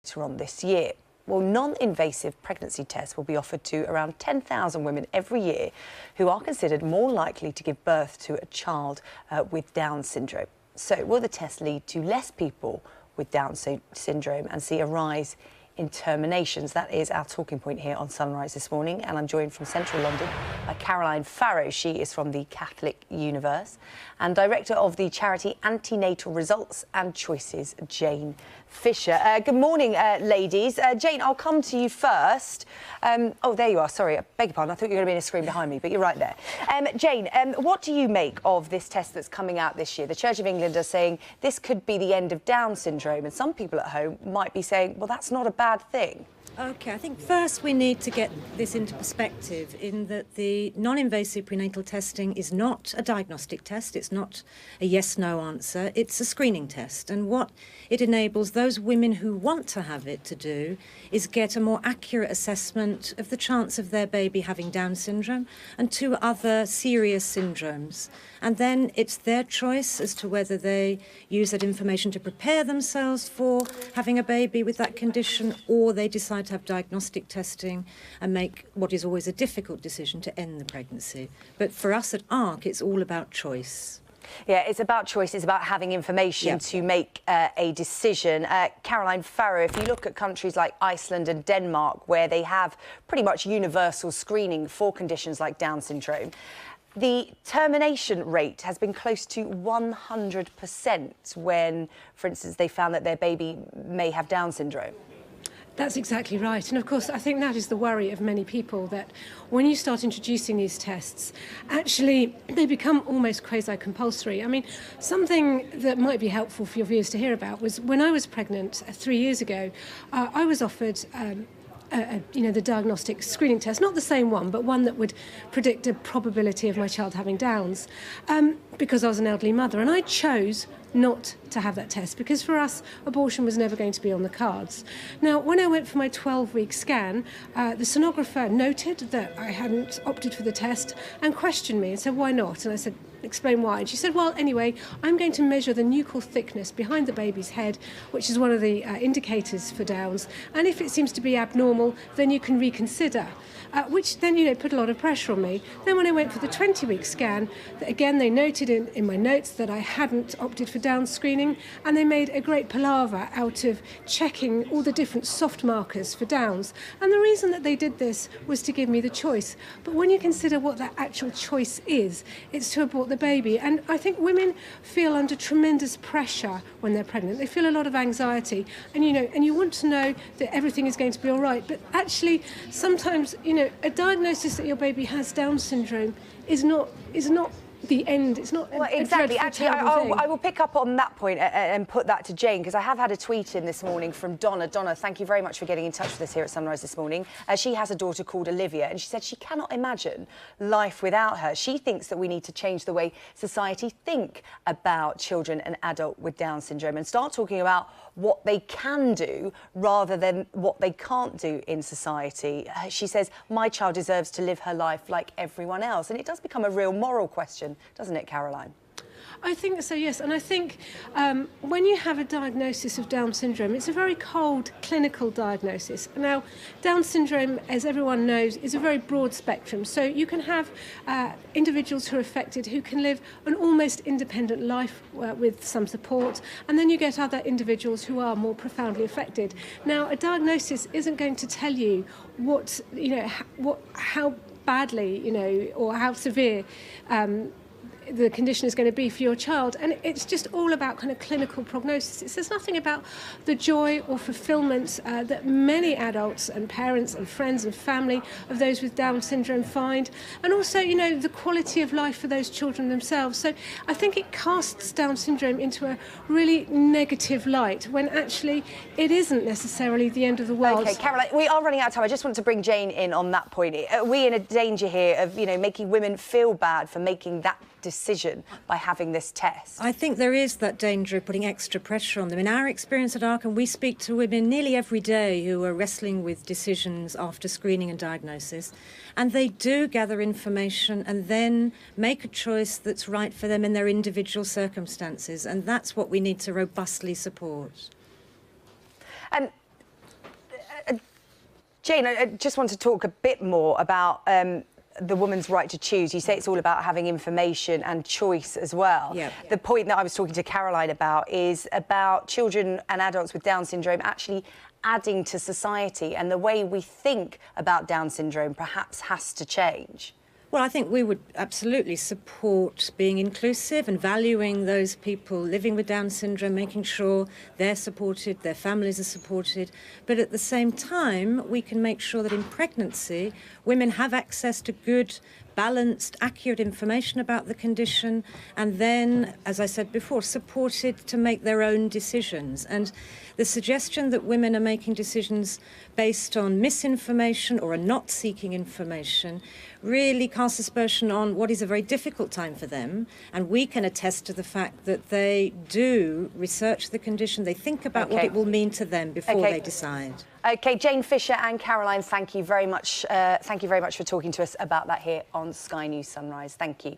later on this year. Well, non-invasive pregnancy tests will be offered to around 10,000 women every year who are considered more likely to give birth to a child with Down syndrome. So will the test lead to less people with Down syndrome and see a rise in terminations? That is our talking point here on Sunrise this morning, and I'm joined from central London by Caroline Farrow. She is from the Catholic Universe and director of the charity Antenatal Results and Choices, Jane Fisher. Good morning, ladies. Jane, I'll come to you first. Oh, there you are. Sorry, I beg your pardon. I thought you were going to be in a screen behind me, but you're right there. Jane, what do you make of this test that's coming out this year? The Church of England are saying this could be the end of Down syndrome, and some people at home might be saying, well, that's not a bad thing. OK, I think first we need to get this into perspective in that the non-invasive prenatal testing is not a diagnostic test. It's not a yes-no answer. It's a screening test. And what it enables those women who want to have it to do is get a more accurate assessment of the chance of their baby having Down syndrome and two other serious syndromes. And then it's their choice as to whether they use that information to prepare themselves for having a baby with that condition, or they decide to have diagnostic testing and make what is always a difficult decision to end the pregnancy. But for us at ARC, it's all about choice. Yeah, it's about choice. It's about having information to make a decision. Caroline Farrow, if you look at countries like Iceland and Denmark, where they have pretty much universal screening for conditions like Down syndrome, the termination rate has been close to 100% when, for instance, they found that their baby may have Down syndrome. That's exactly right. And of course, I think that is the worry of many people, that when you start introducing these tests, actually they become almost quasi-compulsory. I mean, something that might be helpful for your viewers to hear about was when I was pregnant 3 years ago, I was offered the diagnostic screening test, not the same one, but one that would predict a probability of my child having Downs, because I was an elderly mother. And I chose not to have that test because for us, abortion was never going to be on the cards. Now, when I went for my 12-week scan, the sonographer noted that I hadn't opted for the test and questioned me and said, why not? And I said, explain why. And she said, well, anyway, I'm going to measure the nuchal thickness behind the baby's head, which is one of the indicators for Downs. And if it seems to be abnormal, then you can reconsider. Which then, put a lot of pressure on me. Then when I went for the 20-week scan, again, they noted in my notes that I hadn't opted for Down screening, and they made a great palaver out of checking all the different soft markers for Downs. And the reason that they did this was to give me the choice. But when you consider what that actual choice is, it's to abort the baby. And I think women feel under tremendous pressure when they're pregnant. They feel a lot of anxiety, and you want to know that everything is going to be all right. But actually, sometimes, a diagnosis that your baby has Down syndrome is not the end. It's not exactly. Actually, I will pick up on that point and put that to Jane, because I have had a tweet in this morning from Donna. Donna, thank you very much for getting in touch with us here at Sunrise this morning. She has a daughter called Olivia, and she said she cannot imagine life without her. She thinks that we need to change the way society think about children and adults with Down syndrome and start talking about what they can do rather than what they can't do in society. She says, my child deserves to live her life like everyone else. And it does become a real moral question, doesn't it, Caroline? I think so, yes. And I think when you have a diagnosis of Down syndrome, it's a very cold clinical diagnosis. Now, Down syndrome, as everyone knows, is a very broad spectrum. So you can have individuals who are affected who can live an almost independent life with some support. And then you get other individuals who are more profoundly affected. Now, a diagnosis isn't going to tell you how badly, or how severe the condition is going to be for your child, and it's just all about kind of clinical prognosis. It says nothing about the joy or fulfillment that many adults and parents and friends and family of those with Down syndrome find, and also the quality of life for those children themselves. So I think it casts Down syndrome into a really negative light when actually it isn't necessarily the end of the world. OK, Caroline, we are running out of time. I just want to bring Jane in on that point. Are we in a danger here of making women feel bad for making that decision by having this test? I think there is that danger of putting extra pressure on them. In our experience at ARC, and we speak to women nearly every day who are wrestling with decisions after screening and diagnosis, and they do gather information and then make a choice that's right for them in their individual circumstances, and that's what we need to robustly support. Jane, I just want to talk a bit more about the woman's right to choose. You say it's all about having information and choice as well. Yep. The point that I was talking to Caroline about is about children and adults with Down syndrome actually adding to society, and the way we think about Down syndrome perhaps has to change. Well, I think we would absolutely support being inclusive and valuing those people living with Down syndrome, making sure they're supported, their families are supported. But at the same time, we can make sure that in pregnancy, women have access to good, balanced, accurate information about the condition, and then, as I said before, supported to make their own decisions. And the suggestion that women are making decisions based on misinformation or are not seeking information really casts aspersion on what is a very difficult time for them. And we can attest to the fact that they do research the condition, they think about what it will mean to them before they decide. OK, Jane Fisher and Caroline, thank you very much. Thank you very much for talking to us about that here on Sky News Sunrise. Thank you.